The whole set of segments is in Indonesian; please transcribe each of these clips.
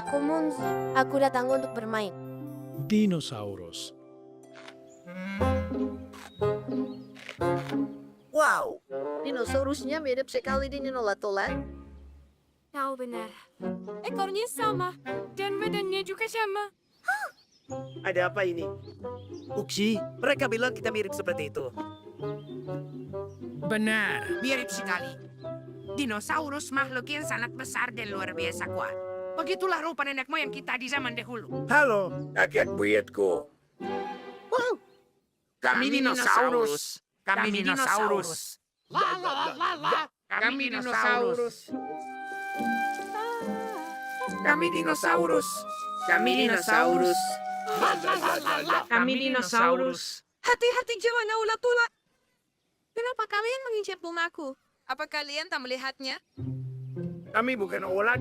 Aku Munzi. Aku datang untuk bermain. Dinosaurus. Wow, dinosaurusnya mirip sekali dengan olatolan. Kau benar. Ekornya sama. Dan badannya juga sama. Ada apa ini? Uksi, mereka bilang kita mirip seperti itu. Benar, mirip sekali. Dinosaurus makhluk yang sangat besar dan luar biasa kuat. Begitulah rupa nenek moyang kita di zaman dahulu. Halo, kakek buyutku. Wow, Kami dinosaurus. Kami dinosaurus. Kami dinosaurus. Kami dinosaurus. Kami dinosaurus. Kami dinosaurus. Hati-hati jangan ulat-ulat. Kenapa kalian menginjak bungaku? Apa kalian tak melihatnya? Kami bukan ulat,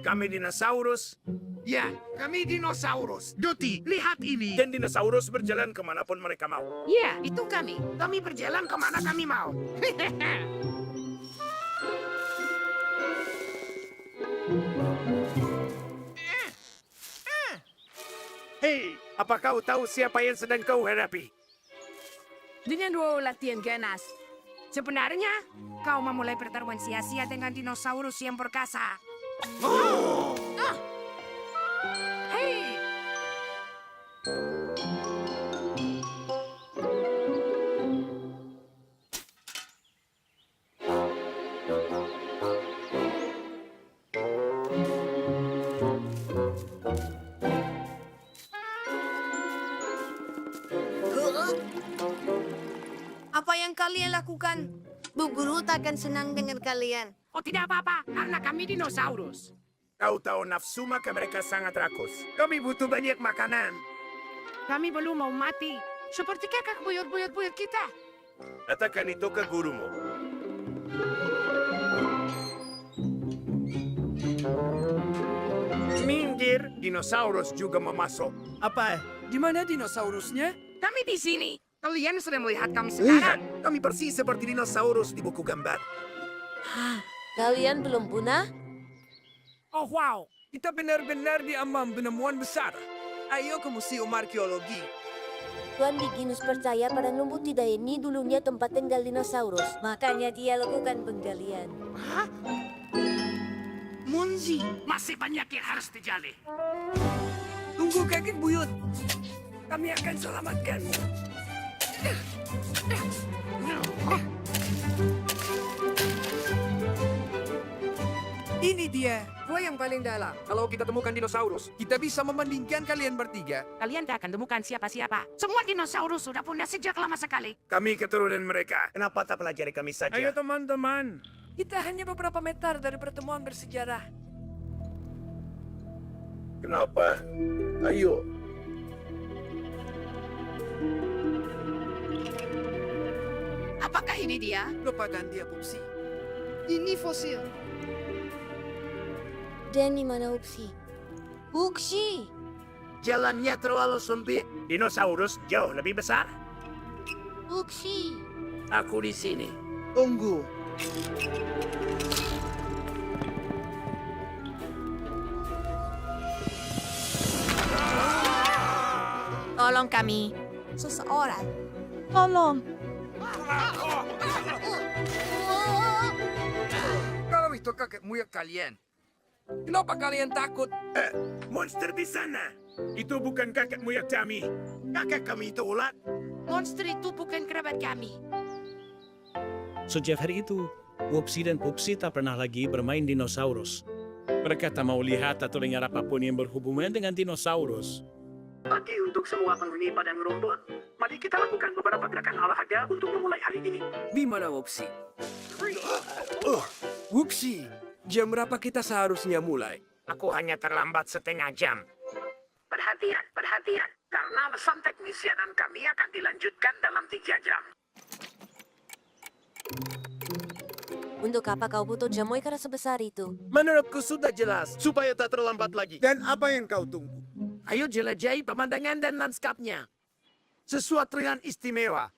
kami dinosaurus. Ya, kami dinosaurus. Duti, lihat ini. Dan dinosaurus berjalan kemanapun mereka mau. Ya, itu kami. Kami berjalan kemana kami mau. Hei, apa kau tahu siapa yang sedang kau hadapi? Dengan dua ulat yang ganas. Sebenarnya, kau memulai pertarungan sia-sia dengan dinosaurus yang perkasa. Hei! Apa yang kalian lakukan? Bu Guru takkan senang dengan kalian. Oh tidak apa-apa, karena kami dinosaurus. Kau tahu nafsu maka mereka sangat rakus. Kami butuh banyak makanan. Kami belum mau mati. Seperti kakak buyut-buyut kita. Katakan itu ke gurumu. Minggir, dinosaurus juga memasuk. Apa? Di mana dinosaurusnya? Kami di sini. Kalian sudah melihat kami Lihat, sekarang. kami persis seperti dinosaurus di buku gambar. Kalian belum punah? Oh wow, kita benar-benar diambang penemuan besar. Ayo ke Museum Arkeologi. Tuan Diginus percaya pada lumbu tidak ini dulunya tempat tinggal dinosaurus. Makanya dia lakukan penggalian. Munzi, masih banyak yang harus digali. Tunggu kakek buyut. Kami akan selamatkanmu. Ini dia, gua yang paling dalam. Kalau kita temukan dinosaurus, kita bisa membandingkan kalian bertiga. Kalian tak akan temukan siapa-siapa. Semua dinosaurus sudah punah sejak lama sekali. Kami keturunan mereka. Kenapa tak pelajari kami saja? Ayo teman-teman. Kita hanya beberapa meter dari pertemuan bersejarah. Kenapa? Ayo. Apakah ini dia? Lupakan dia, Pupsi. Ini fosil. Dan di mana Uksi? Uksi! jalannya terlalu sempit. Dinosaurus jauh lebih besar. Uksi! Aku di sini. Tunggu. Tolong kami. Seseorang. Tolong. Kalau itu kakek moyang kalian, kenapa kalian takut? Monster di sana. Itu bukan kakek moyang kami. Kakek kami itu ulat. Monster itu bukan kerabat kami. Sejak hari itu, Wopsi dan Pupsi tak pernah lagi bermain dinosaurus. Mereka tak mau lihat atau dengar apapun yang berhubungan dengan dinosaurus. Pagi untuk semua penghuni padang rumput. Mari kita lakukan beberapa gerakan olahraga untuk memulai hari ini. Di mana Wopsi? Wopsi, jam berapa kita seharusnya mulai? Aku hanya terlambat setengah jam. Perhatian, perhatian. Karena alasan teknis siaran kami akan dilanjutkan dalam 3 jam. Untuk apa kau butuh jamu ikan sebesar itu? Menurutku sudah jelas, supaya tak terlambat lagi. Dan apa yang kau tunggu? Ayo jelajahi pemandangan dan lanskapnya. Sesuatu yang istimewa.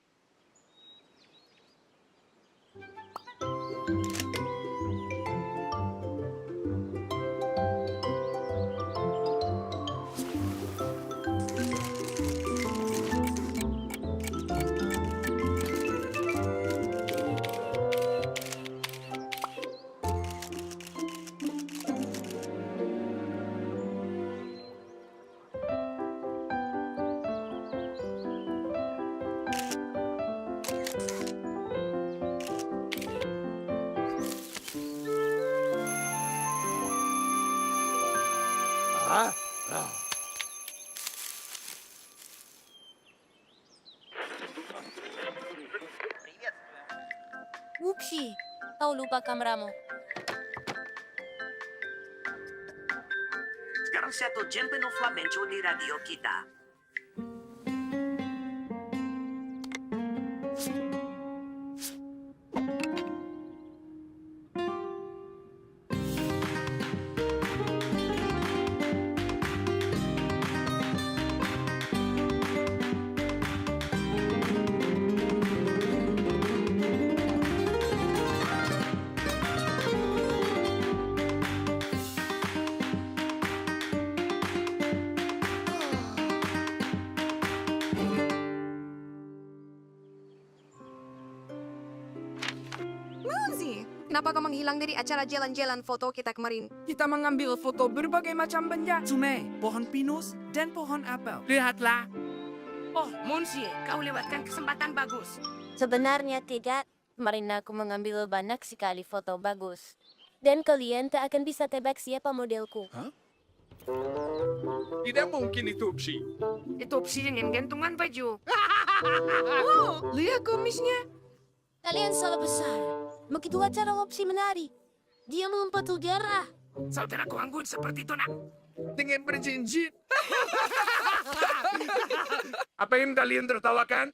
Whoopsie, kau lupa kameramu. Sekarang satu jam penuh flamenco di radio kita. Monzi, kenapa kau menghilang dari acara jalan-jalan foto kita kemarin? Kita mengambil foto berbagai macam benda. Sungai, pohon pinus, dan pohon apel. Lihatlah. Oh, Monsi, kau lewatkan kesempatan bagus. Sebenarnya tidak. Kemarin aku mengambil banyak sekali foto bagus. Dan kalian tak akan bisa tebak siapa modelku. Tidak mungkin itu opsi. Itu opsi dengan gantungan baju. Oh, lihat kumisnya. Kalian salah besar. Begitu acara opsi menari. Dia melompat udara. Saudaraku anggun seperti itu, nak. Dengan berjinjit. Apa yang kalian tertawakan?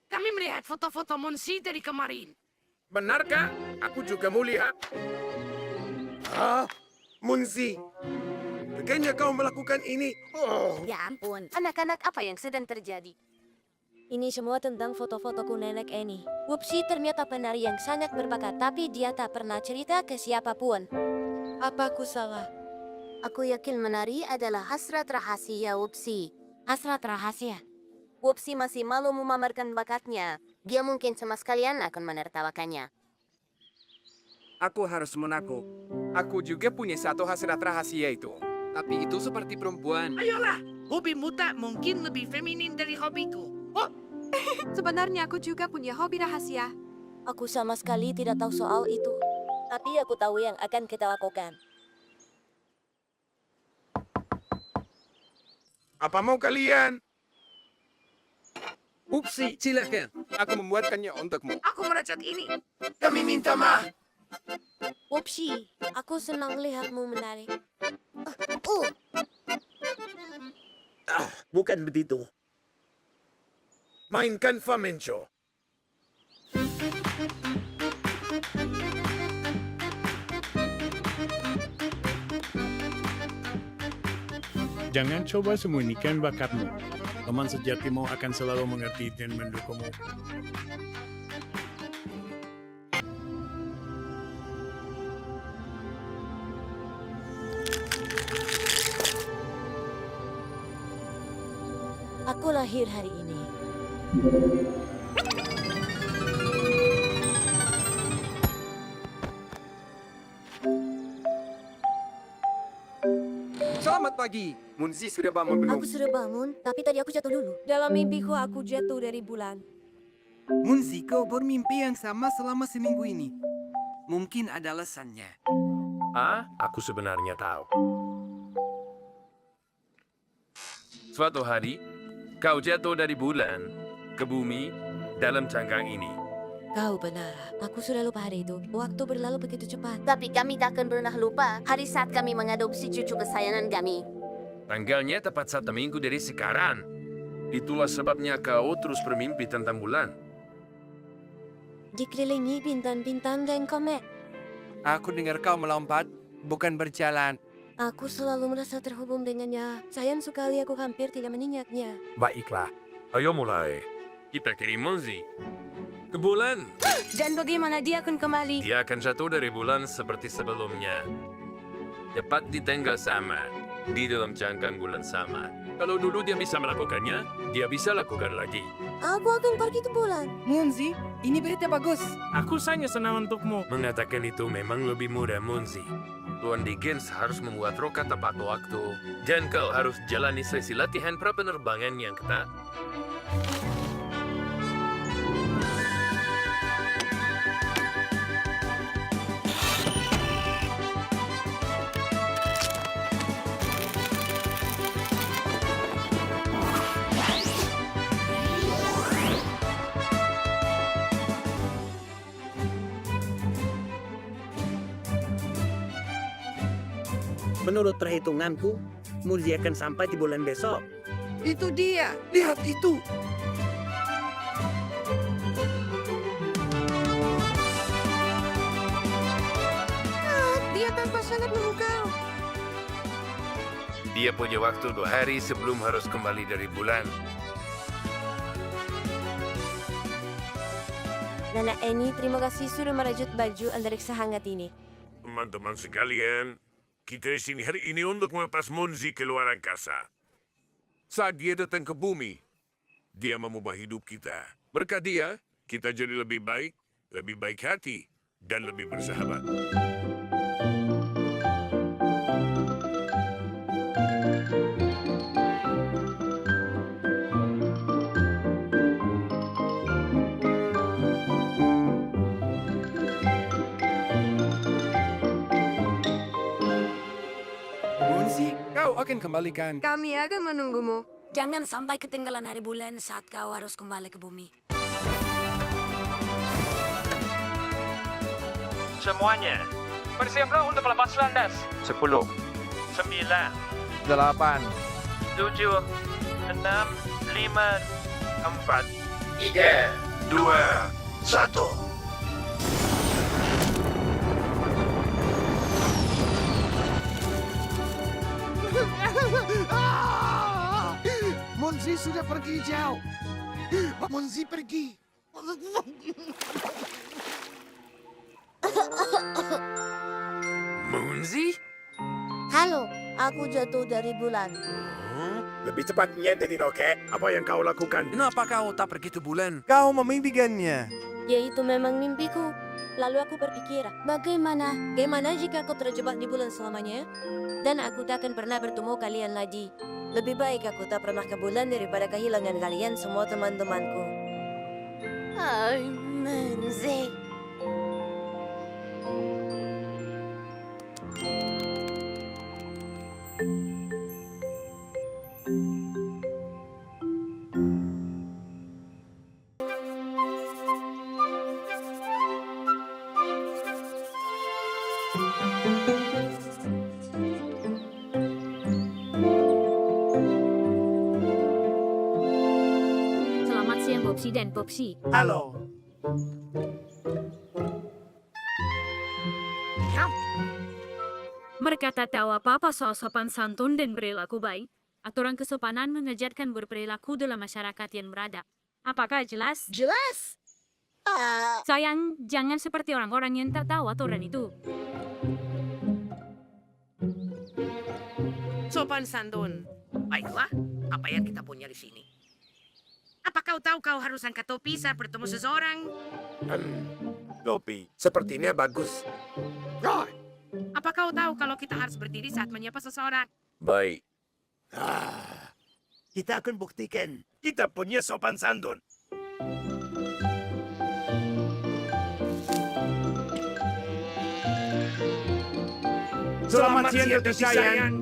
Kami melihat foto-foto Monsi dari kemarin. Benarkah? Aku juga mau lihat. Ah, Munzi. Kayaknya kau melakukan ini. Oh, Ya ampun, anak-anak apa yang sedang terjadi? Ini semua tentang foto-fotoku nenek Eni. Whoopsie ternyata penari yang sangat berbakat, tapi dia tak pernah cerita ke siapapun. Apa aku salah? Aku yakin menari adalah hasrat rahasia Whoopsie. Hasrat rahasia? Whoopsie masih malu memamerkan bakatnya. Dia mungkin sama sekalian akan menertawakannya. Aku harus mengaku. Aku juga punya satu hasrat rahasia itu. Tapi itu seperti perempuan. Ayolah, hobimu tak mungkin lebih feminin dari hobiku. Oh, Sebenarnya aku juga punya hobi rahasia. Aku sama sekali tidak tahu soal itu. Tapi aku tahu yang akan kita lakukan. apa mau kalian? Upsi, silakan. Aku membuatkannya untukmu. aku merajat ini. Kami minta maaf. Whoopsie, aku senang lihatmu menari. Bukan begitu. Mainkan flamenco. Jangan coba sembunyikan bakatmu. Teman sejatimu akan selalu mengerti dan mendukungmu. Aku lahir hari ini. Selamat pagi. Munzi sudah bangun belum? Aku sudah bangun, tapi tadi aku jatuh dulu. Dalam mimpiku aku jatuh dari bulan. Munzi, kau bermimpi yang sama selama seminggu ini. Mungkin ada alasannya. Ah, aku sebenarnya tahu. Suatu hari, kau jatuh dari bulan ke bumi dalam cangkang ini. Kau benar, aku sudah lupa hari itu. Waktu berlalu begitu cepat. Tapi kami tak akan pernah lupa hari saat kami mengadopsi cucu kesayangan kami. Tanggalnya tepat 1 minggu dari sekarang. Itulah sebabnya kau terus bermimpi tentang bulan. Dikelilingi bintang-bintang dan komet. Aku dengar kau melompat, bukan berjalan. Aku selalu merasa terhubung dengannya. Sayang sekali aku hampir tidak mengingatnya. Baiklah, ayo mulai. Kita kirim Monzi ke bulan. Dan bagaimana dia akan kembali? Dia akan jatuh dari bulan seperti sebelumnya. Tepat di tanggal sama, di dalam cangkang bulan sama. Kalau dulu dia bisa melakukannya, dia bisa lakukan lagi. Aku akan pergi ke bulan. Munzi, ini berita bagus. Aku sangat senang untukmu. Mengatakan itu memang lebih mudah, Monzi. Tuan Dickens harus membuat rokat tepat waktu. Dan kau harus jalani sesi latihan prapenerbangan yang ketat. Menurut perhitunganku, Munzi akan sampai di bulan besok. Itu dia. Lihat itu. Dia tampak sangat memukau. Dia punya waktu 2 hari sebelum harus kembali dari bulan. Nana Annie, terima kasih sudah merajut baju antariksa hangat ini. Teman-teman sekalian, kita di sini hari ini untuk melepas Munzi ke luar angkasa. Saat dia datang ke bumi, dia mengubah hidup kita. Berkat dia, kita jadi lebih baik hati, dan lebih bersahabat. Munzi, kau akan kembalikan. Kami akan menunggumu. Jangan sampai ketinggalan hari bulan saat kau harus kembali ke bumi. Semuanya, bersiaplah untuk lepas landas. 10, 9, 8. 7, 6, 5, 4, 3, 2, 1. Munzi sudah pergi jauh. Munzi pergi. Munzi? Halo, aku jatuh dari bulan. Lebih cepatnya dari roket. Apa yang kau lakukan? Kenapa kau tak pergi ke bulan? Kau memimpikannya. Ya itu memang mimpiku. Lalu aku berpikir, bagaimana jika aku terjebak di bulan selamanya? Dan aku tak akan pernah bertemu kalian lagi. Lebih baik aku tak pernah ke bulan daripada kehilangan kalian semua teman-temanku. Munzi. Selamat siang Bobsi dan Popsi. Halo. Mereka tak tahu apa-apa soal sopan santun dan perilaku baik. Aturan kesopanan mengajarkan berperilaku dalam masyarakat yang beradab. Apakah jelas? Jelas. Sayang, jangan seperti orang-orang yang tak tahu aturan itu. Sopan santun. Baiklah, apa yang kita punya di sini? Apa kau tahu kau harus angkat topi saat bertemu seseorang? Topi, sepertinya bagus. Apa kau tahu kalau kita harus berdiri saat menyapa seseorang? Baik. Kita akan buktikan. Kita punya sopan santun. Selamat siang, Dr. Sayan.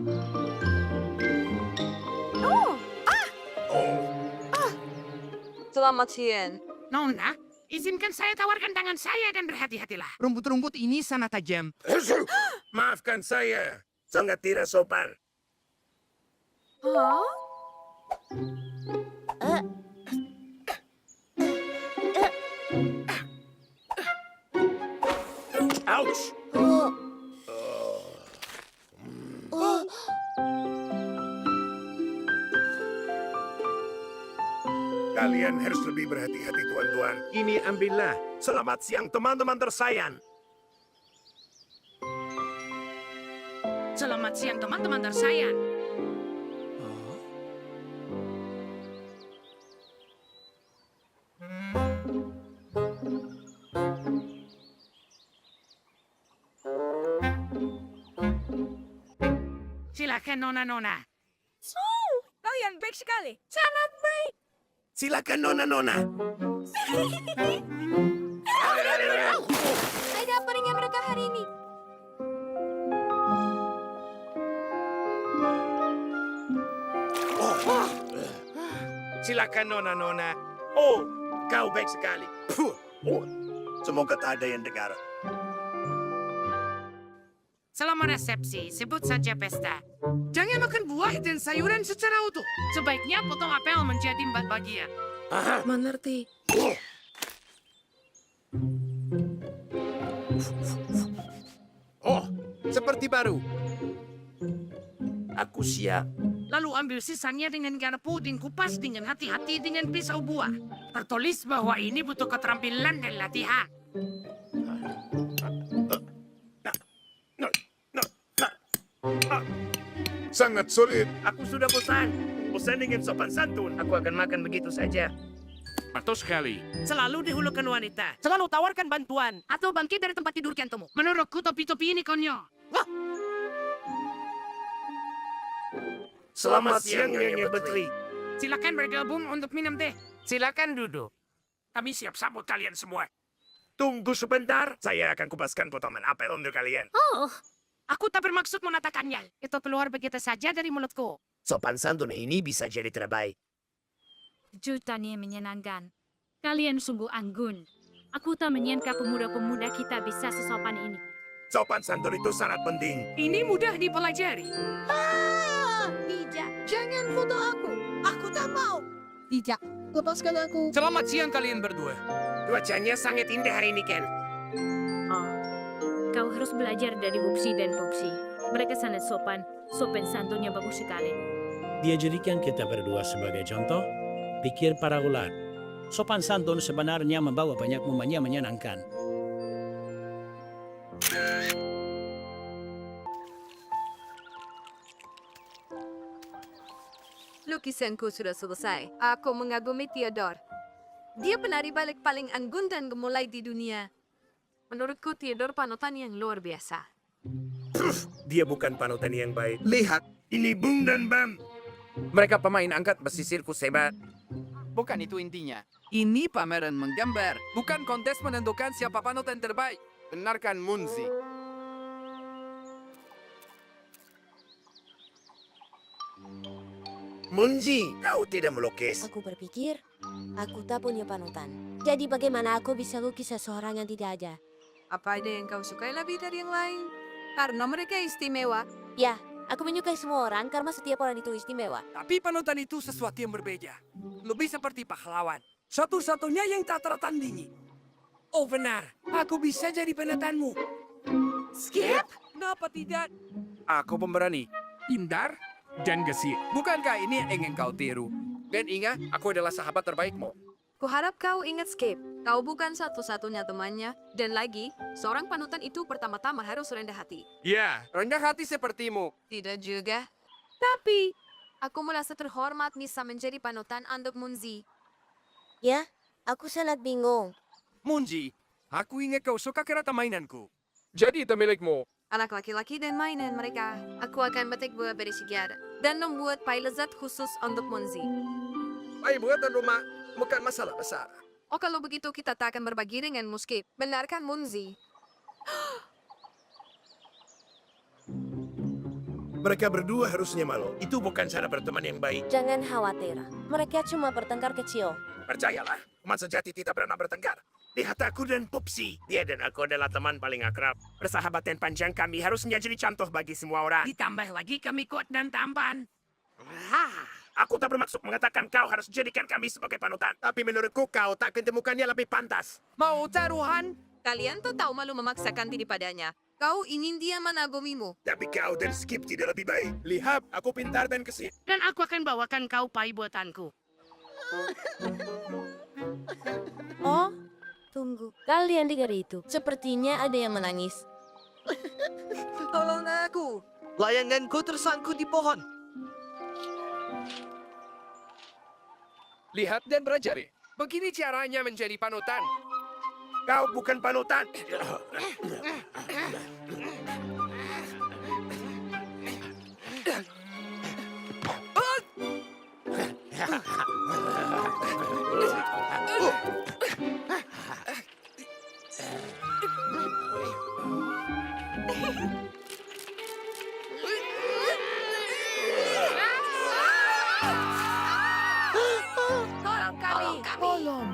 Selamat siang. Nona, izinkan saya tawarkan tangan saya dan berhati-hatilah. Rumput-rumput ini sangat tajam. Maafkan saya. Sangat tidak sopan. Ouch! Kalian harus lebih berhati-hati, tuan-tuan. Ini ambillah. Selamat siang, teman-teman tersayang. Selamat siang teman-teman tersayang. Silakan nona-nona. Kalian baik sekali. Silakan nona-nona. Ada apa dengan mereka hari ini? Silakan nona-nona. Oh, kau baik sekali. Puh. Oh, semoga tak ada yang dengar. Selama resepsi, sebut saja pesta. Jangan makan buah dan sayuran secara utuh. Sebaiknya potong apel menjadi 4 bagian. Mengerti. Oh, seperti baru. Aku siap. Lalu ambil sisanya dengan garpu dan kupas dengan hati-hati dengan pisau buah. Tertulis bahwa ini butuh keterampilan dan latihan. Sangat sulit. Aku sudah bosan. Bosan dengan sopan santun. Aku akan makan begitu saja. Atau sekali. Selalu dihulukan wanita. Selalu tawarkan bantuan. Atau bangkit dari tempat tidur kentomu. Menurutku topi-topi ini konyol. Selamat siang, Nyonya Betri. Silakan bergabung untuk minum teh. Silakan duduk. Kami siap sambut kalian semua. Tunggu sebentar. Saya akan kupaskan potongan apel untuk kalian. Oh, Aku tak bermaksud menatakannya. Itu keluar begitu saja dari mulutku. Sopan santun ini bisa jadi terbaik. kejutan yang menyenangkan. Kalian sungguh anggun. Aku tak menyangka pemuda-pemuda kita bisa sesopan ini. Sopan santun itu sangat penting. Ini mudah dipelajari. Tidak, jangan foto aku. Aku tak mau. Tidak, lepaskan aku. Selamat siang kalian berdua. Cuacanya sangat indah hari ini, Ken. Oh, kau harus belajar dari Wupsi dan Popsi. Mereka sangat sopan. Sopan santunnya bagus sekali. Dia jadikan kita berdua sebagai contoh. Pikir para ulat. Sopan santun sebenarnya membawa banyak momen yang menyenangkan. Lukisanku sudah selesai. Aku mengagumi Theodore. Dia penari balik paling anggun dan gemulai di dunia. Menurutku Theodore panutan yang luar biasa. Dia bukan panutan yang baik. Lihat, Ini Bung dan Bam. mereka pemain angkat besi sirkus hebat. Bukan itu intinya. Ini pameran menggambar, bukan kontes menentukan siapa panutan terbaik. Benarkan Munzi. Munzi, kau tidak melukis. Aku berpikir, aku tak punya panutan. Jadi bagaimana aku bisa lukis seseorang yang tidak ada? Apa ada yang kau sukai lebih dari yang lain? Karena mereka istimewa. Ya, aku menyukai semua orang karena setiap orang itu istimewa. Tapi panutan itu sesuatu yang berbeda. Lebih seperti pahlawan. Satu-satunya yang tak tertandingi. Oh benar, aku bisa jadi penutanmu. Skip? Kenapa tidak? Aku pemberani. Pintar dan gesit. Bukankah ini yang ingin kau tiru? Dan ingat, aku adalah sahabat terbaikmu. Kuharap kau ingat Skip. Kau bukan satu-satunya temannya. Dan lagi, seorang panutan itu pertama-tama harus rendah hati. Ya, rendah hati sepertimu. Tidak juga. Tapi, aku merasa terhormat bisa menjadi panutan untuk Munzi. Ya, aku sangat bingung. Munji, aku ingat kau suka kereta mainanku. Jadi itu milikmu. Anak laki-laki dan mainan mereka. Aku akan metik buah beri segar dan membuat pie lezat khusus untuk Munzi. Baik buatan rumah, bukan masalah besar. Oh, kalau begitu kita tak akan berbagi dengan Skip. Benarkan Munzi? Mereka berdua harusnya malu. Itu bukan cara berteman yang baik. Jangan khawatir, mereka cuma bertengkar kecil. Percayalah, teman sejati tidak pernah bertengkar. Lihat aku dan Popsi. Dia dan aku adalah teman paling akrab. Persahabatan panjang kami harusnya jadi contoh bagi semua orang. Ditambah lagi kami kuat dan tampan. Aku tak bermaksud mengatakan kau harus jadikan kami sebagai panutan. Tapi menurutku kau tak ketemukannya lebih pantas. Mau taruhan? Kalian tuh tahu malu memaksakan diri padanya. Kau ingin dia menagumimu. Tapi kau dan Skip tidak lebih baik. Lihat, aku pintar dan gesit. Dan aku akan bawakan kau pie buatanku. Oh, tunggu. Kalian dengar itu? Sepertinya ada yang menangis. Tolong aku. Layanganku tersangkut di pohon. Lihat dan pelajari. Begini caranya menjadi panutan. Kau bukan panutan. Tolong kami. Tolong!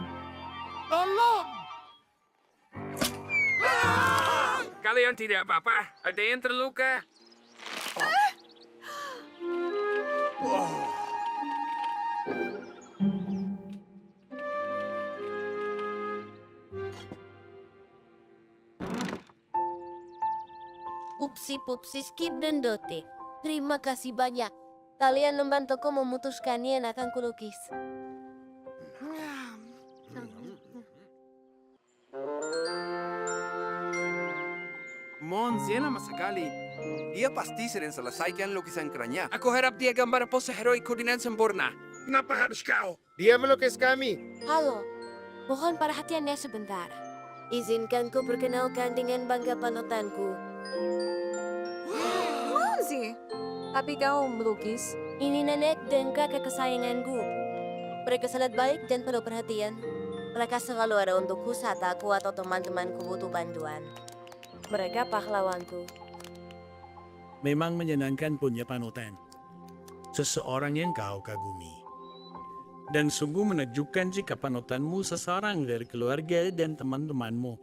Kalian tidak apa-apa? Ada yang terluka? Pupsi, Skip dan Dote. Terima kasih banyak. Kalian membantuku memutuskan yang akan kulukis. Mons, yan lama sekali. Dia pasti sering selesaikan lukisan kerannya. Aku harap dia gambar pose heroiku dengan sempurna. Kenapa harus kau? Dia melukis kami. Halo, mohon perhatiannya sebentar. Izinkan ku perkenalkan dengan bangga panutanku. Monzi, tapi kau melukis? Ini nenek dan kakak kesayanganku. Mereka sangat baik dan penuh perhatian. Mereka selalu ada untukku saat aku atau teman-temanku butuh bantuan. Mereka pahlawanku. Memang menyenangkan punya panutan. Seseorang yang kau kagumi. Dan sungguh menakjubkan jika panutanmu seseorang dari keluarga dan teman-temanmu.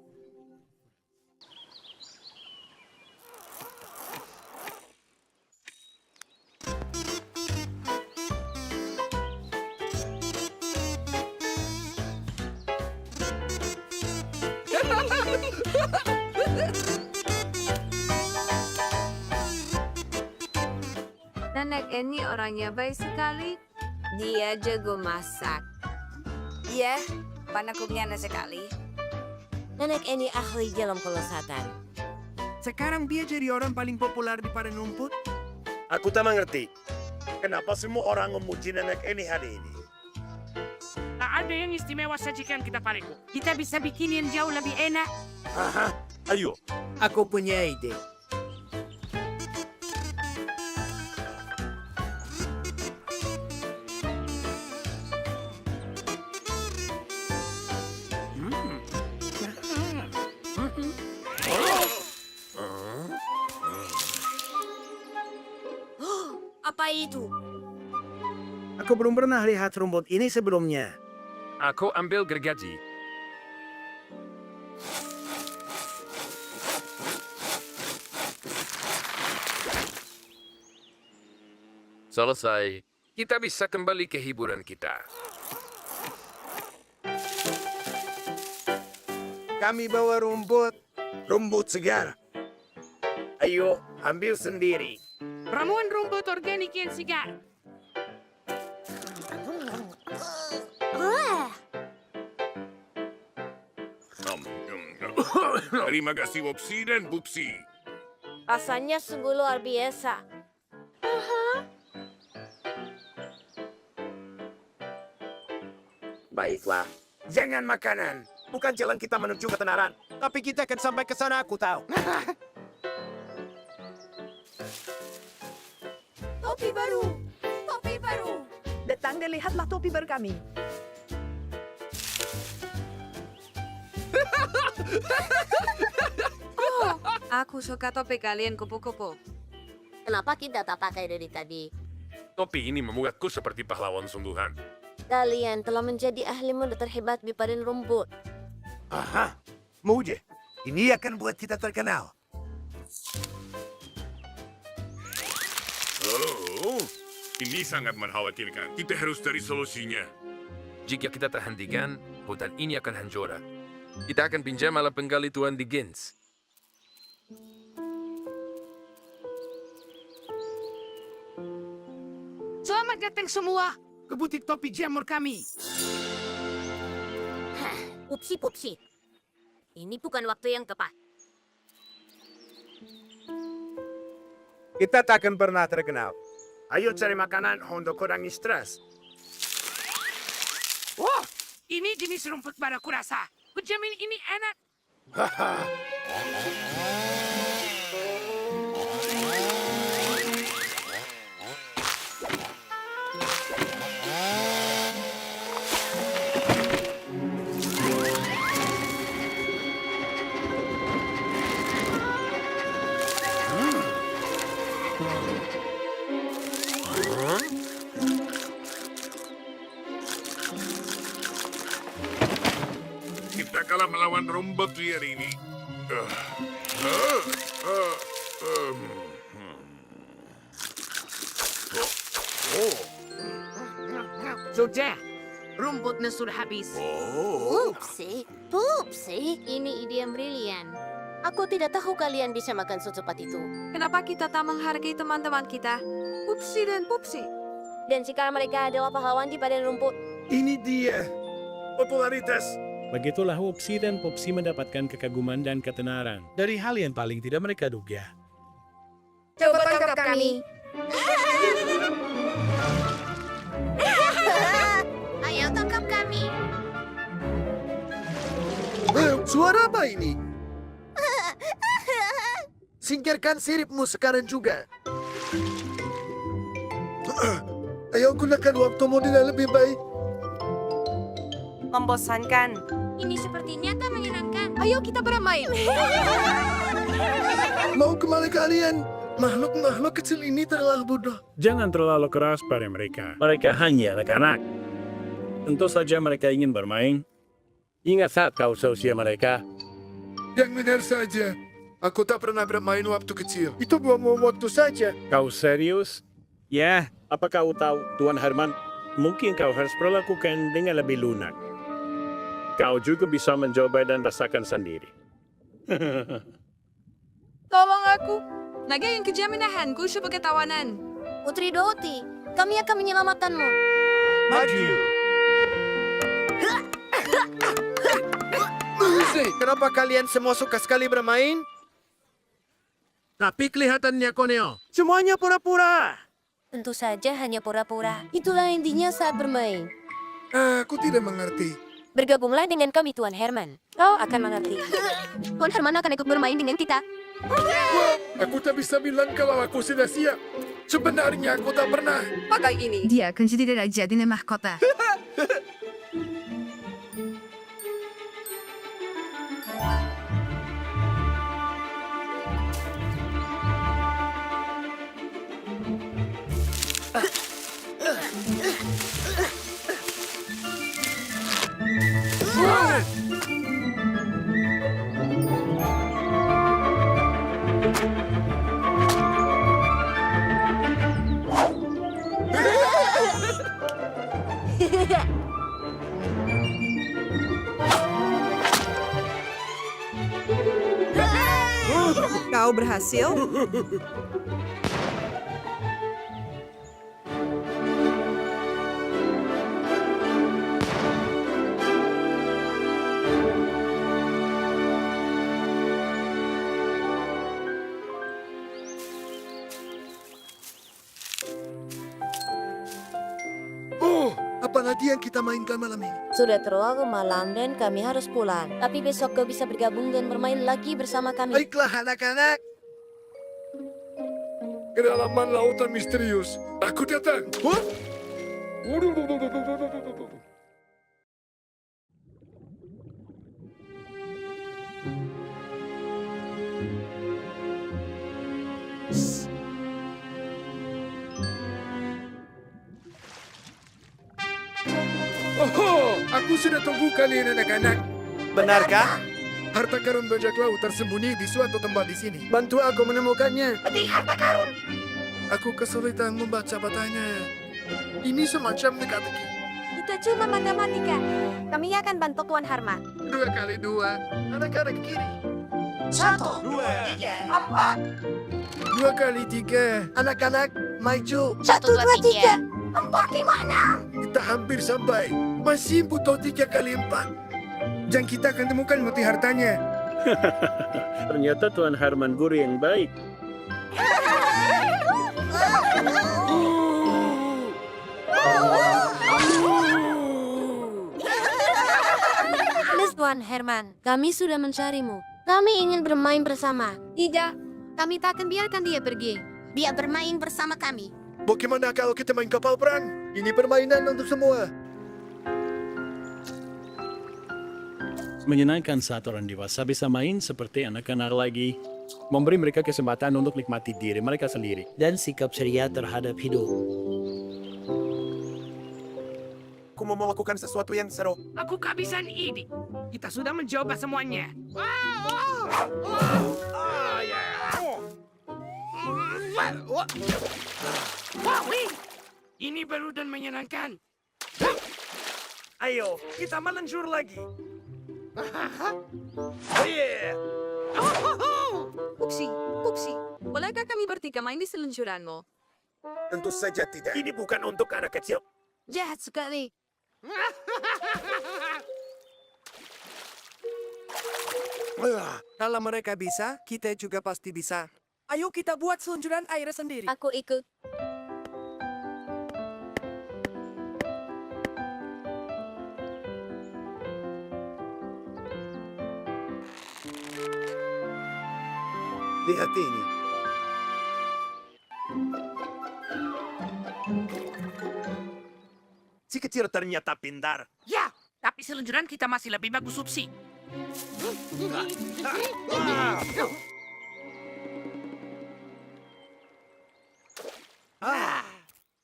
Nenek ini orangnya baik sekali. Dia jago masak. Iya, panakuknya sekali. Nenek ini ahli dalam kelesatan. Sekarang dia jadi orang paling populer di padang rumput. Aku tak mengerti. Kenapa semua orang memuji nenek ini hari ini? Tak ada yang istimewa sajikan kita pariku. Kita bisa bikin yang jauh lebih enak. Aha, ayo. Aku punya ide. Apa itu? Aku belum pernah lihat rumput ini sebelumnya. Aku ambil gergaji. Selesai. Kita bisa kembali ke hiburan kita. Kami bawa rumput. Rumput segar. Ayo, ambil sendiri. Ramuan rumput organik yang segar. Terima kasih Wopsi dan Pupsi. Rasanya sungguh luar biasa. Baiklah. Jangan makanan. Bukan jalan kita menuju ketenaran. Tapi kita akan sampai ke sana, aku tahu. Topi baru! Topi baru! Datang dan lihatlah topi baru kami. Oh, aku suka topi kalian kupu-kupu. Kenapa kita tak pakai dari tadi? Topi ini membuatku seperti pahlawan sungguhan. Kalian telah menjadi ahli muda terhebat di padang rumput. Aha, mudah. Ini akan buat kita terkenal. Oh, ini sangat mengkhawatirkan. Kita harus cari solusinya. Jika kita terhentikan, hutan ini akan hancur. Kita akan pinjam alat penggali Tuan Dickens. Selamat datang semua ke butik topi jamur kami. Pupsi. Ini bukan waktu yang tepat. Kita tak akan pernah terkenal. Ayo cari makanan untuk kurangi stres. Wah, ini jenis rumput baru kurasa. Kujamin ini enak. Kita kalah melawan rumput hari ini. Sudah, rumputnya sudah habis. Upsi, Pupsi, ini ide yang brilian. Aku tidak tahu kalian bisa makan secepat itu. Kenapa kita tak menghargai teman-teman kita? Pupsi dan Pupsi. Dan sekarang mereka adalah pahlawan di padang rumput. Ini dia. Popularitas. Begitulah Wupsi dan Popsi mendapatkan kekaguman dan ketenaran dari hal yang paling tidak mereka duga. Coba tangkap kami. Ayo tangkap kami. Suara apa ini? Singkirkan siripmu sekarang juga. Ayo gunakan waktumu dengan lebih baik. Membosankan. Ini sepertinya tak menyenangkan. Ayo kita bermain. Mau kemana kalian? Makhluk-makhluk kecil ini terlalu bodoh. Jangan terlalu keras pada mereka. Mereka hanya anak-anak. Tentu saja mereka ingin bermain. Ingat saat kau seusia mereka. Yang benar saja. Aku tak pernah bermain waktu kecil. Itu buang waktu saja. Kau serius? Ya, apa kau tahu, Tuan Herman? Mungkin kau harus perlakukan dengan lebih lunak. Kau juga bisa mencoba dan rasakan sendiri. Tolong aku. Naga yang kejam menahanku sebagai tawanan. Putri Doti, kami akan menyelamatkanmu. Maju. Kenapa kalian semua suka sekali bermain? Tapi kelihatannya konyol. Semuanya pura-pura. Tentu saja hanya pura-pura. Itulah intinya saat bermain. Aku tidak mengerti. Bergabunglah dengan kami, Tuan Herman. Kau akan mengerti. Tuan Herman akan ikut bermain dengan kita. Aku tak bisa bilang kalau aku sudah siap. Sebenarnya aku tak pernah. Pakai ini. Dia akan tidak jadi mahkota. Kau berhasil? Apalagi yang kita mainkan malam ini? Sudah terlalu malam dan kami harus pulang. Tapi besok kau bisa bergabung dan bermain lagi bersama kami. Baiklah anak-anak. Kedalaman lautan misterius. Aku datang. Oh, aku sudah tunggu kalian anak-anak. Benarkah? Harta karun bajak laut tersembunyi di suatu tempat di sini. Bantu aku menemukannya. Petik harta karun. Aku kesulitan membaca batanya. Ini semacam teka-teki. Itu cuma matematika. Kami akan bantu Tuan Herman. 2 kali 2, anak-anak kiri. 1, 2, 3, 4. 2 kali 3, anak-anak maju. 1, 2, 3. 4 di mana? Kita hampir sampai. Masih butuh 3 kali 4. Dan kita akan temukan mati hartanya. Ternyata Tuan Herman guru yang baik. Miss Tuan Herman, kami sudah mencarimu. Kami ingin bermain bersama. Tidak, kami tak akan biarkan dia pergi. Dia bermain bersama kami. Bagaimana kalau kita main kapal perang? Ini permainan untuk semua. Menyenangkan saat orang dewasa bisa main seperti anak-anak lagi. Memberi mereka kesempatan untuk nikmati diri mereka sendiri. Dan sikap ceria terhadap hidup. Aku mau melakukan sesuatu yang seru. Aku kehabisan ide. Kita sudah mencoba semuanya. Wow, ini baru dan menyenangkan. Ayo, kita meluncur lagi. Upsi, upsi. Bolehkah kami bertiga main di seluncuranmu? Tentu saja tidak. Ini bukan untuk anak kecil. Jahat sekali. Kalau mereka bisa, kita juga pasti bisa. Ayo kita buat seluncuran air sendiri. Aku ikut. Lihat ini. Si kecil ternyata pintar. Ya, tapi seluncuran kita masih lebih bagus Upsi.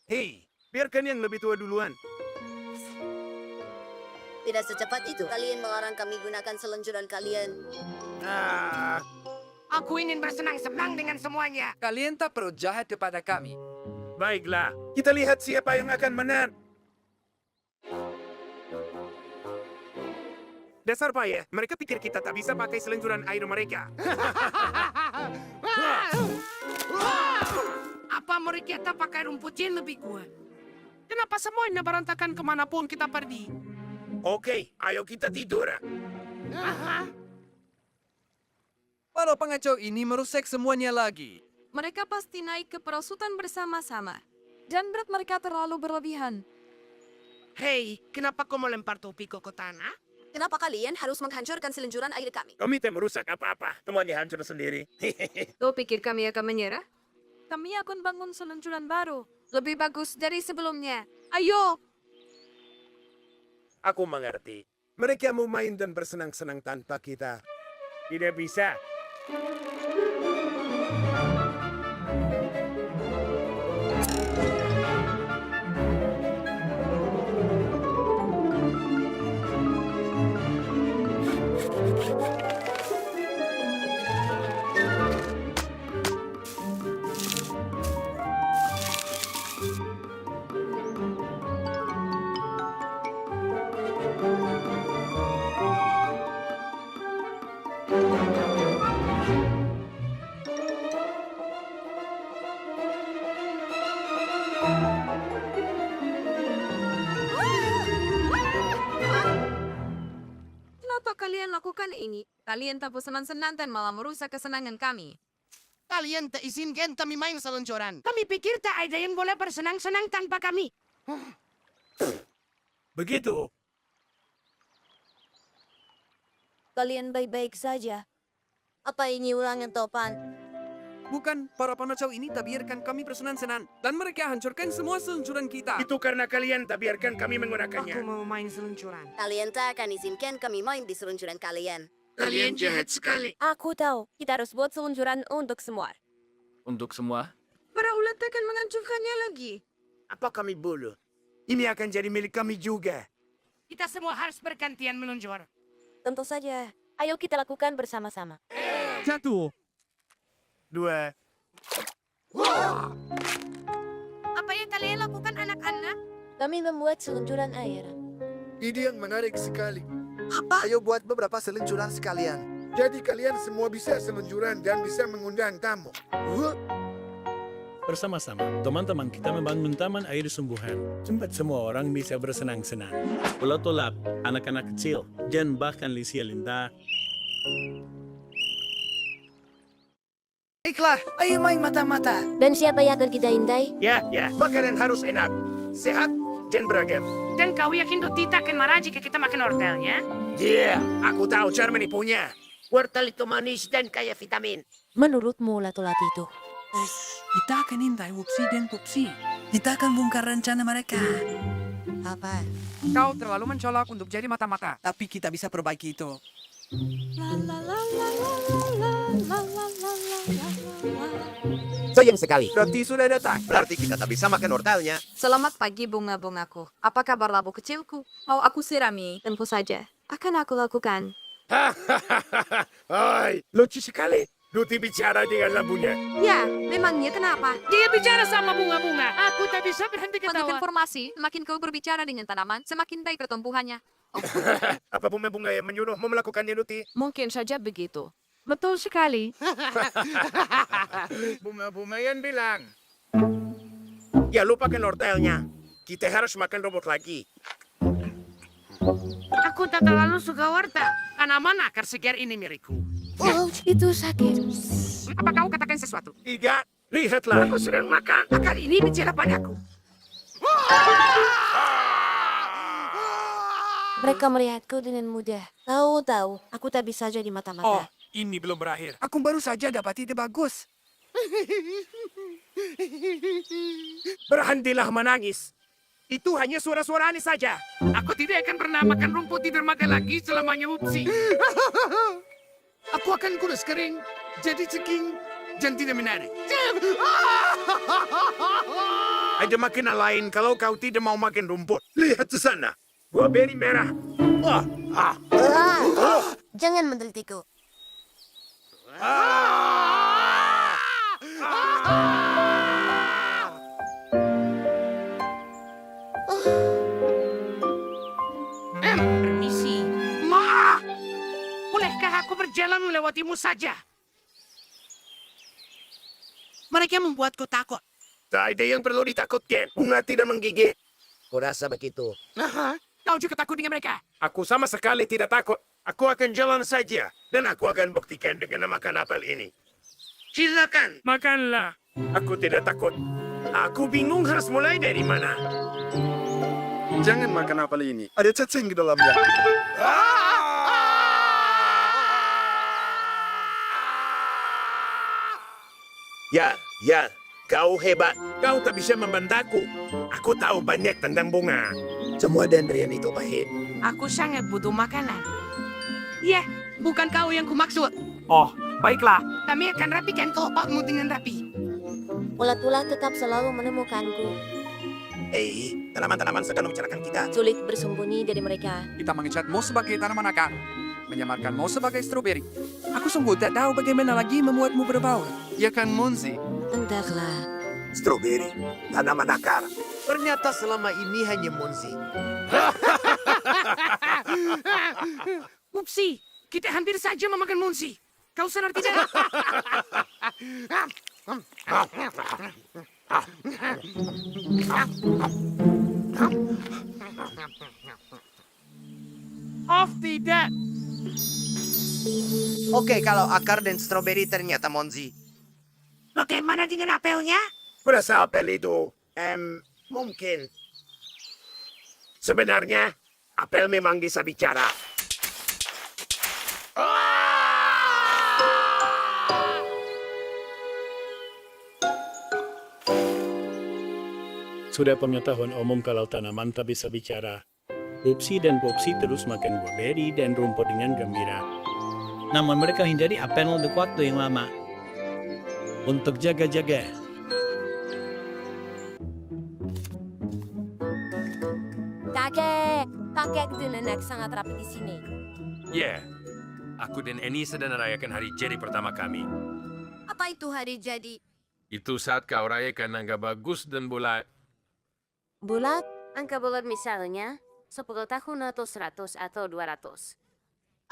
Hei, biarkan yang lebih tua duluan. Tidak secepat itu. Kalian melarang kami gunakan seluncuran kalian. Aku ingin bersenang-senang dengan semuanya. Kalian tak perlu jahat kepada kami. Baiklah, kita lihat siapa yang akan menang. Dasar payah, mereka pikir kita tak bisa pakai seluncuran air mereka. Apa mereka tak pakai rumput yang lebih kuat? Kenapa semuanya berantakan kemanapun kita pergi? Oke, ayo kita tidur. Para pengacau ini merusak semuanya lagi. Mereka pasti naik ke perosotan bersama-sama. Dan berat mereka terlalu berlebihan. Hei, kenapa kau melempar topiku ke tanah? Kenapa kalian harus menghancurkan seluncuran air kami? Kami tak merusak apa-apa. Semuanya hancur sendiri. Kau pikir kami akan menyerah? Kami akan bangun seluncuran baru. Lebih bagus dari sebelumnya. Ayo! Aku mengerti. Mereka mau main dan bersenang-senang tanpa kita. Tidak bisa. Kenapa kalian lakukan ini? Kalian tak senang-senang dan malah merusak kesenangan kami. Kalian tak izinkan kami main seluncuran. Kami pikir tak ada yang boleh bersenang-senang tanpa kami. Begitu. Kalian baik-baik saja. Apa ini ulangan topan? Bukan, para pengacau ini tak biarkan kami bersenang-senang. Dan mereka hancurkan semua seluncuran kita. Itu karena kalian tak biarkan kami menggunakannya. Aku mau main seluncuran. Kalian tak akan izinkan kami main di seluncuran kalian. Kalian jahat sekali. Aku tahu. Kita harus buat seluncuran untuk semua. Untuk semua? Para ulat akan menghancurkannya lagi. Apa kami bodoh? Ini akan jadi milik kami juga. Kita semua harus bergantian meluncur. Tentu saja. Ayo kita lakukan bersama-sama. 1, 2, Apa yang kalian lakukan anak-anak? Kami membuat seluncuran air. ide yang menarik sekali. Apa? Ayo buat beberapa seluncuran sekalian. Jadi kalian semua bisa seluncuran dan bisa mengundang tamu. Bersama-sama, teman-teman kita membangun taman air sungguhan. Tempat semua orang bisa bersenang-senang. Ulat-ulat, anak-anak kecil, dan bahkan Lisia Linda. Baiklah, ayo main mata-mata. Dan siapa yang akan kita hindai? Ya, makanan harus enak, sehat, dan beragam. Dan kau yakin Dotita akan marah jika kita makan wortelnya? Iya, aku tahu cara menipunya. Wortel itu manis dan kaya vitamin. Menurutmu ulat-ulat itu? Kita akan hindai Wupsi dan Pupsi. Kita akan bongkar rencana mereka. Apa? Kau terlalu mencolok untuk jadi mata-mata. Tapi kita bisa perbaiki itu. Sayang sekali. Berarti sudah datang. Berarti kita tak bisa makan wortelnya. Selamat pagi bunga-bungaku. Apa kabar labu kecilku? Mau aku sirami? Tentu saja. Akan aku lakukan. Hai, lucu sekali. Luti bicara dengan labunya. Ya, memangnya kenapa? Dia bicara sama bunga-bunga. Aku tak bisa berhenti Untuk ketawa. informasi, semakin kau berbicara dengan tanaman, semakin baik pertumbuhannya. Apa bunga-bunga yang menyuruhmu melakukannya, Luti? Mungkin saja begitu. Betul sekali. Bunga-bunga yang bilang. Ya, lupakan ortelnya. Kita harus makan rumput lagi. Aku tak terlalu suka warta. Tanaman akar segar ini milikku. Oh, itu sakit. Apa kau katakan sesuatu? Tidak, lihatlah. Aku sedang makan. Akar ini bicara padaku. Mereka melihatku dengan mudah. Tahu, aku tak bisa jadi Oh, mata-mata. ini belum berakhir. Aku baru saja dapat ide bagus. Berhentilah menangis. Itu hanya suara-suara aneh saja. Aku tidak akan pernah makan rumput di dermaga lagi selamanya, Upsi. Aku akan kurus kering, jadi ceking, dan tidak menarik. Ada makanan lain kalau kau tidak mau makan rumput. Lihat ke sana. Buah beri merah. Jangan mentelitiku. Permisi. Ma, bolehkah aku berjalan melewatimu saja? Mereka membuatku takut. Tak ada yang perlu ditakutkan. Bunga tidak menggigit. Kurasa begitu. Kau juga takut dengan mereka? Aku sama sekali tidak takut. Aku akan jalan saja. Dan aku akan buktikan dengan makan apel ini. Silakan. Makanlah. Aku tidak takut. Aku bingung harus mulai dari mana. Jangan makan apel ini. Ada cacing di dalamnya. Ya, kau hebat. Kau tak bisa membantaku. Aku tahu banyak tentang bunga. Semua dendrian itu pahit. Aku sangat butuh makanan. Ya, bukan kau yang kumaksud. Oh, baiklah. Kami akan rapikan kelopakmu dengan rapi. Ulat-ulat tetap selalu menemukanku. Tanaman-tanaman sedang membicarakan kita. Sulit bersembunyi dari mereka. Kita mengecatmu sebagai tanaman akar. Menyamarkanmu sebagai stroberi. Aku sungguh tak tahu bagaimana lagi membuatmu berbau. Ya kan, Monzi? Entahlah. Stroberi, tanaman akar. Ternyata selama ini hanya Monzi. Upsi, kita hampir saja memakan Munsi. Kau sadar tidak? Off tidak. Oke, kalau akar dan stroberi ternyata Monzi. Bagaimana dengan apelnya? Berasa apel itu, mungkin. Sebenarnya, apel memang bisa bicara. Sudah pengetahuan umum kalau tanaman tak bisa bicara. Upsi dan Popsi terus makan buah beri dan rumput dengan gembira. Namun mereka hindari apel untuk waktu yang lama. Untuk jaga-jaga. Kakek dan nenek sangat rapi di sini. Ya, aku dan Annie sedang merayakan hari jadi pertama kami. Apa itu hari jadi? Itu saat kau rayakan angka bagus dan bulat. Bulat? Angka bulat misalnya 10 tahun atau 100 atau 200.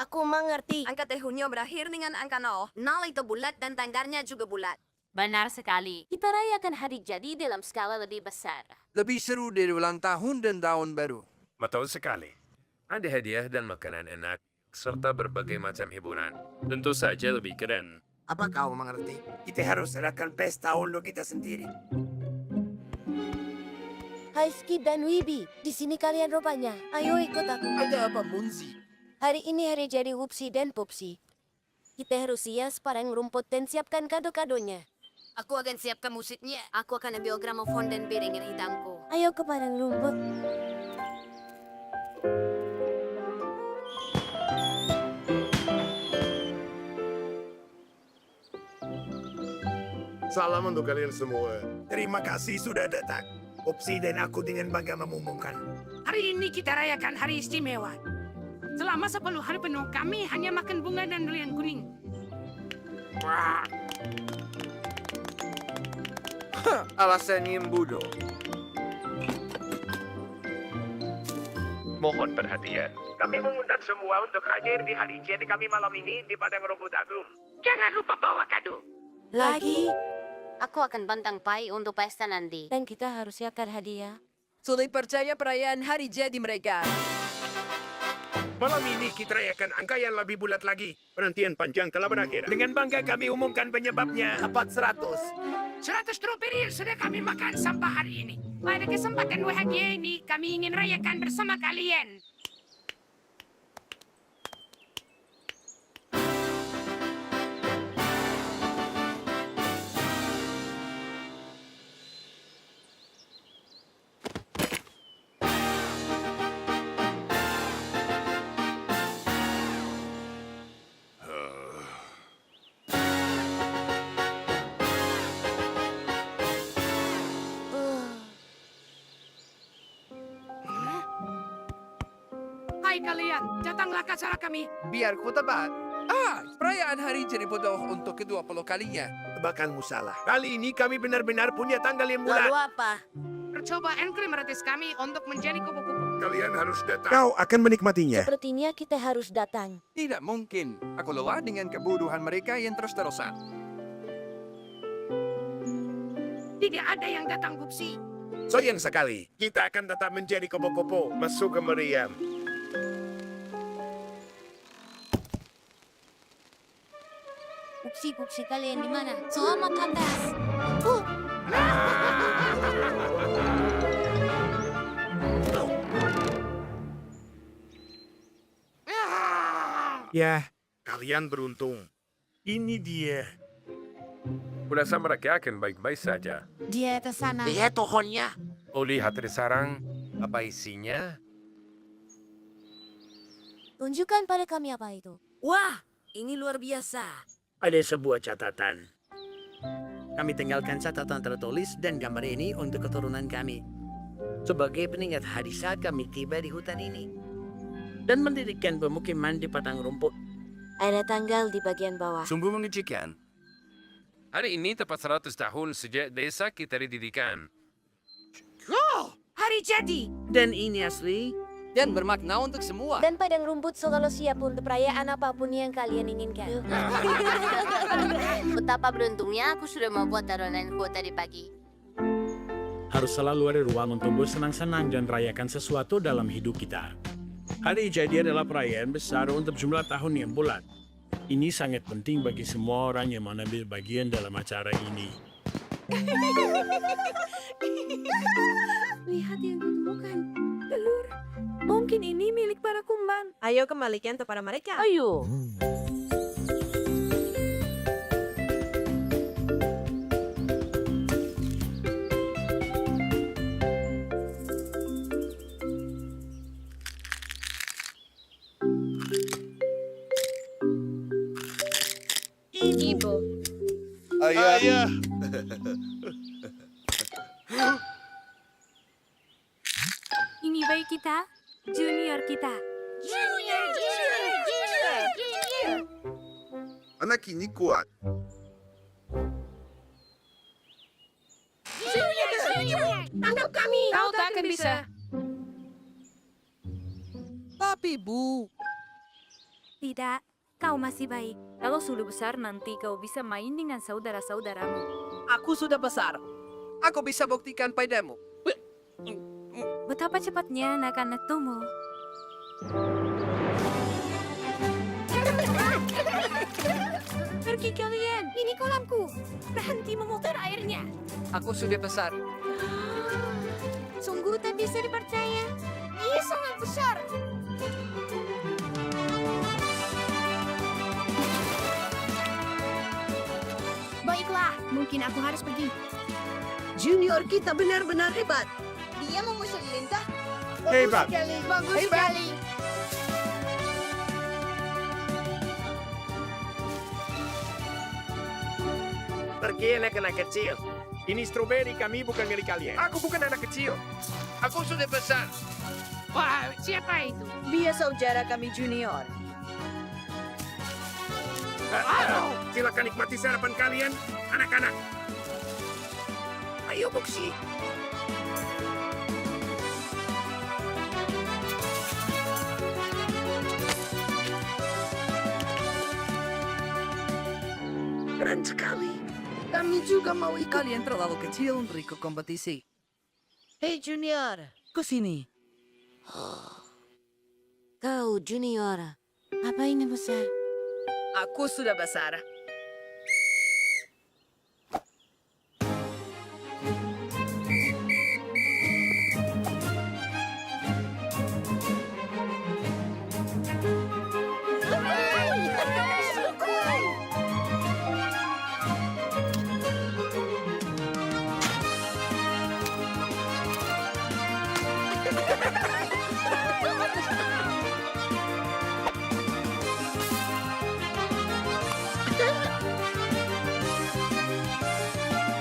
Aku mengerti. Angka tahunnya berakhir dengan angka 0. 0 itu bulat dan tanggalnya juga bulat. Benar sekali. Kita rayakan hari jadi dalam skala lebih besar. Lebih seru dari ulang tahun dan tahun baru. Betul sekali. Ada hadiah dan makanan enak, serta berbagai macam hiburan. Tentu saja lebih keren. Apa kau mengerti? Kita harus adakan pesta untuk kita sendiri. Hai Skip dan Wibi, di sini kalian rupanya. Ayo ikut aku. Ada apa, Monzi? Hari ini hari jadi Wupsi dan Popsi. Kita harus hias padang rumput dan siapkan kado-kadonya. Aku akan siapkan musiknya. Aku akan ambil gramofon dan piringan hitamku. Ayo ke padang rumput. Salam untuk kalian semua. Terima kasih sudah datang. Opsi dan aku dengan bangga mengumumkan. Hari ini kita rayakan hari istimewa. Selama 10 hari penuh kami hanya makan bunga dan durian kuning. Alasannya yang bodoh. Mohon perhatian. Kami mengundang semua untuk hadir di hari jadi kami malam ini di Padang Rumput Agung. Jangan lupa bawa kado. Lagi? Aku akan bantang pai untuk pesta nanti. Dan kita harus siapkan hadiah. Sulit percaya perayaan hari jadi mereka. Malam ini kita rayakan angka yang lebih bulat lagi. Penantian panjang telah berakhir. Dengan bangga kami umumkan penyebabnya. 100 strawberry sudah kami makan sampai hari ini. Pada kesempatan bahagia ini, kami ingin rayakan bersama kalian. Hai kalian, datanglah ke acara kami. Biar ku tebak. Perayaan hari jadi bodoh untuk ke-20 kalinya. Tebakanmu salah. Kali ini kami benar-benar punya tanggal yang bulat. Lalu apa? Percobaan klimatis kami untuk menjadi kupu-kupu. Kalian harus datang. Kau akan menikmatinya. Sepertinya kita harus datang. Tidak mungkin. Aku lelah dengan kebodohan mereka yang terus-terusan. Tidak ada yang datang, Bupsi. Sayang sekali. Kita akan tetap menjadi kupu-kupu. Masuk ke meriam. Pupsi kalian di mana? Selamat atas. Ya, kalian beruntung. Ini dia. Kurasa mereka akan baik-baik saja. Dia ke sana. Lihat tohonnya. Oh, lihat di sarang. Apa isinya? Tunjukkan pada kami apa itu. Wah, ini luar biasa. Ada sebuah catatan. Kami tinggalkan catatan tertulis dan gambar ini untuk keturunan kami. Sebagai pengingat hari saat kami tiba di hutan ini. Dan mendirikan pemukiman di padang rumput. Ada tanggal di bagian bawah. Sungguh mengejutkan. Hari ini tepat 100 tahun sejak desa kita didirikan. Hari jadi. Dan ini asli. Dan bermakna untuk semua. Dan padang rumput selalu siap untuk perayaan apapun yang kalian inginkan. Betapa beruntungnya aku sudah membuat taruhanku tadi pagi. Harus selalu ada ruang untuk bersenang-senang dan rayakan sesuatu dalam hidup kita. Hari jadi adalah perayaan besar untuk jumlah tahun yang bulat. Ini sangat penting bagi semua orang yang mengambil bagian dalam acara ini. Lihat yang kutemukan. Telur. Mungkin ini milik para kumban. Ayo kembalikan kepada mereka. Ayo. Ibu. Ayah. Ini bayi kita, junior kita. Anak ini kuat. Tangkap kami. Kau tak akan bisa. Tapi Bu, Tidak, kau masih baik. Kalau sudah besar nanti kau bisa main dengan saudara-saudaramu. aku sudah besar. Aku bisa buktikan padamu. Betapa cepatnya anak-anak tumbuh. Pergi kalian. Ini kolamku. Berhenti memutar airnya. Aku sudah besar. Sungguh tak bisa dipercaya. Ia sangat besar. Baiklah, mungkin aku harus pergi. Junior kita benar-benar hebat. Dia mengusung lintah. Hebat. Bagus sekali. Pergi anak-anak kecil. Ini stroberi kami bukan milik kalian. Aku bukan anak kecil. Aku sudah besar. Wah, siapa itu? Dia saudara kami junior. Silakan nikmati sarapan kalian, anak-anak. Ayo, Boxy. Keren sekali. Kami juga mau ikut. Kalian terlalu kecil untuk ikut kompetisi. Hei Junior, Kesini. Kau, Junior. Apa ini besar? Aku sudah besar.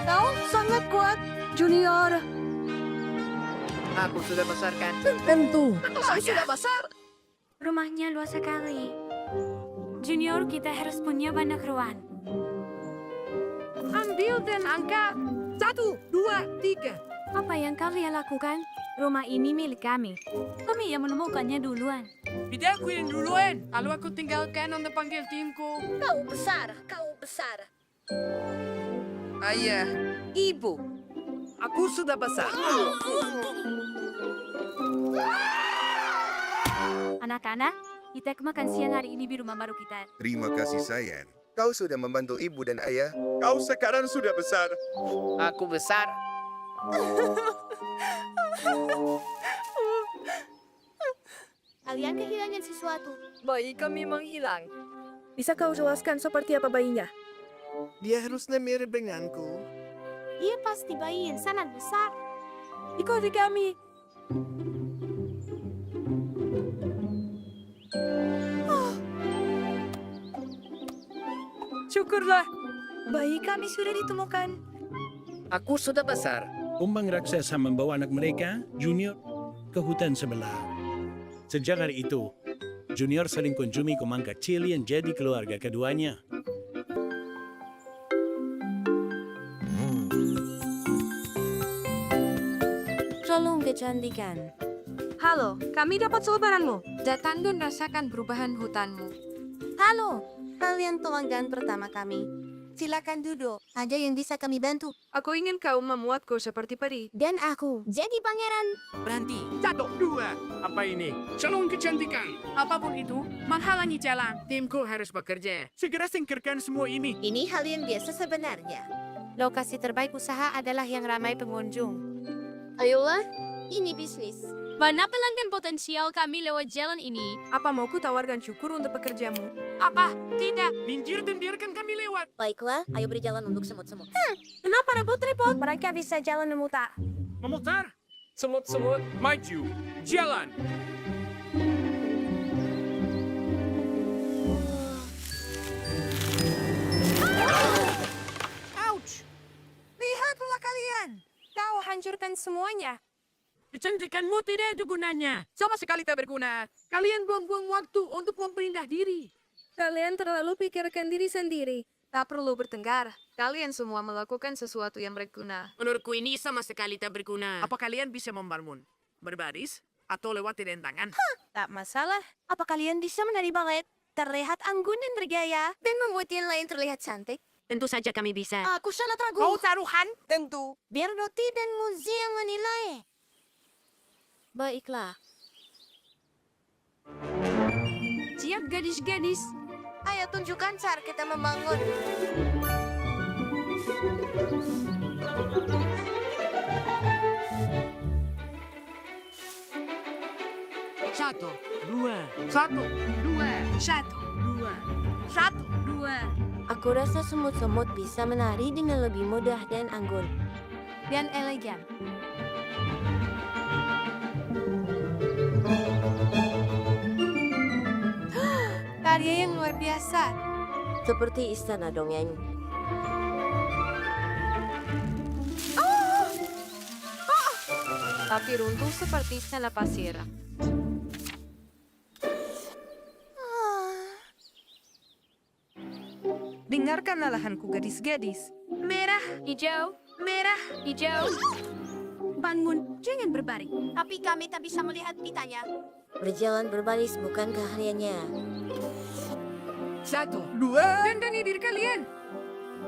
kau sangat kuat, Junior. Aku sudah besar kan? Tentu. Aku sudah besar. Rumahnya luas sekali. Junior, kita harus punya banyak ruang. Ambil dan angkat. 1, 2, 3. Apa yang kalian lakukan? Rumah ini milik kami. Kami yang menemukannya duluan. Tidak aku yang duluan. Lalu aku tinggalkan untuk panggil timku. Kau besar, kau besar. Ayah, ibu. Aku sudah besar. Anak-anak, kita makan siang hari ini di rumah baru kita. Terima kasih sayang. Kau sudah membantu ibu dan ayah. Kau sekarang sudah besar. Aku besar. Kalian kehilangan sesuatu. Bayi kami menghilang. Bisa kau jelaskan seperti apa bayinya? Dia harusnya mirip denganku. Dia pasti bayi yang sangat besar. Ikuti kami. Syukurlah, bayi kami sudah ditemukan. Aku sudah besar. Kumbang raksasa membawa anak mereka, Junior, ke hutan sebelah. Sejak hari itu, Junior sering kunjungi kumbang kecil yang jadi keluarga keduanya. Tolong kecantikan. Halo, kami dapat selebaranmu. Datang dan rasakan perubahan hutanmu. Halo, kalian pelanggan pertama kami. Silakan duduk. Ada yang bisa kami bantu? Aku ingin kau membuatku seperti peri. Dan aku jadi pangeran. Berhenti. 1, 2. Apa ini? Salon kecantikan. Apapun itu, menghalangi jalan. Timku harus bekerja. Segera singkirkan semua ini. Ini hal yang biasa sebenarnya. Lokasi terbaik usaha adalah yang ramai pengunjung. Ayolah, ini bisnis. Mana pelanggan potensial kami lewat jalan ini? Apa mau ku tawarkan syukur untuk pekerjamu? Apa? Tidak. Minggir dan biarkan kami lewat. Baiklah, ayo beri jalan untuk semut-semut. Kenapa repot-repot? Mereka bisa jalan memutar. Memutar. Semut-semut, maju, jalan. Ouch! Lihatlah kalian. Kau hancurkan semuanya. Kecantikanmu tidak ada gunanya. Sama sekali tak berguna. Kalian buang-buang waktu untuk memperindah diri. Kalian terlalu pikirkan diri sendiri. Tak perlu bertengkar. Kalian semua melakukan sesuatu yang berguna. Menurutku ini sama sekali tak berguna. Apa kalian bisa membangun? Berbaris? Atau lewat rintangan? Tak masalah. Apa kalian bisa menari balet? Terlihat anggun dan bergaya. Dan membuat yang lain terlihat cantik. Tentu saja kami bisa. Aku sangat ragu. Kau taruhan? Tentu. Biar Doti dan Muzi yang menilai. Baiklah. Siap gadis-gadis. Ayo tunjukkan cara kita membangun. Satu, dua, satu, dua, satu, dua, satu, dua. Aku rasa semut-semut bisa menari dengan lebih mudah dan anggun. Dan elegan. Karya yang luar biasa. Seperti istana dongeng. Tapi runtuh seperti sela pasir. Warna lahanku gadis-gadis. Merah, Hijau, merah, hijau. bangun, jangan berbaring. Tapi kami tak bisa melihat pitanya. Berjalan berbaris bukan keahliannya. 1, 2, Dandani diri kalian.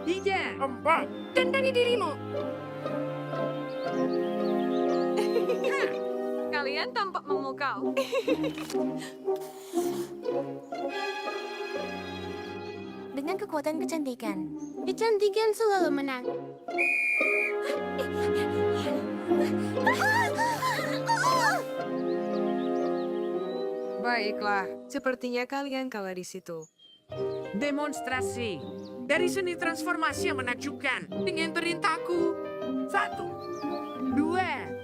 3. 4. Dandani dirimu. Kalian tampak memukau. Dengan kekuatan kecantikan. Kecantikan selalu menang. Baiklah, sepertinya kalian kalah di situ. Demonstrasi. Dari seni transformasi yang menakjubkan. Dengan perintahku. 1, 2.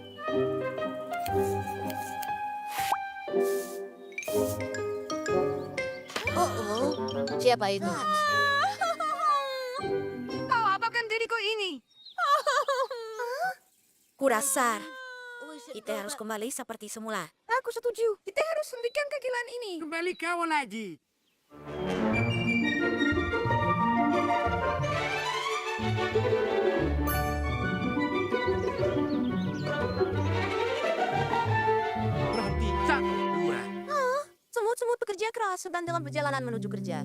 Oh, siapa itu? Kau apakan diriku ini? Kurasar. Kita harus kembali seperti semula. Aku setuju. Kita harus hentikan kegilaan ini. Kembali kau lagi. Berhenti. 1, 2. Semut-semut pekerja keras sedang dalam perjalanan menuju kerja.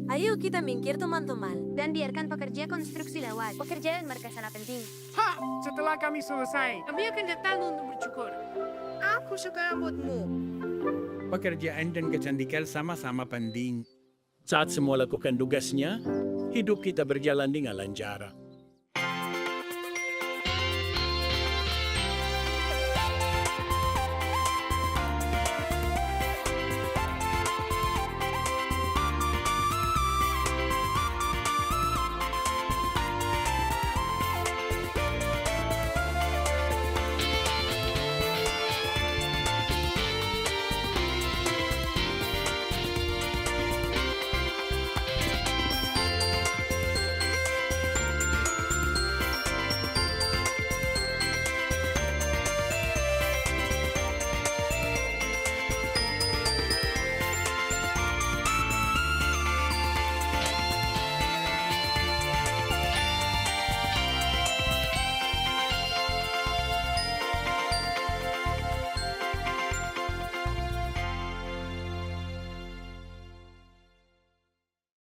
Ayo kita minggir teman-teman. Dan biarkan pekerja konstruksi lewat. Pekerjaan mereka sangat penting. Ha! Setelah kami selesai, kami akan datang untuk bercukur. Aku suka rambutmu. Pekerjaan dan kecantikan sama-sama penting. Saat semua lakukan tugasnya, hidup kita berjalan dengan lancar.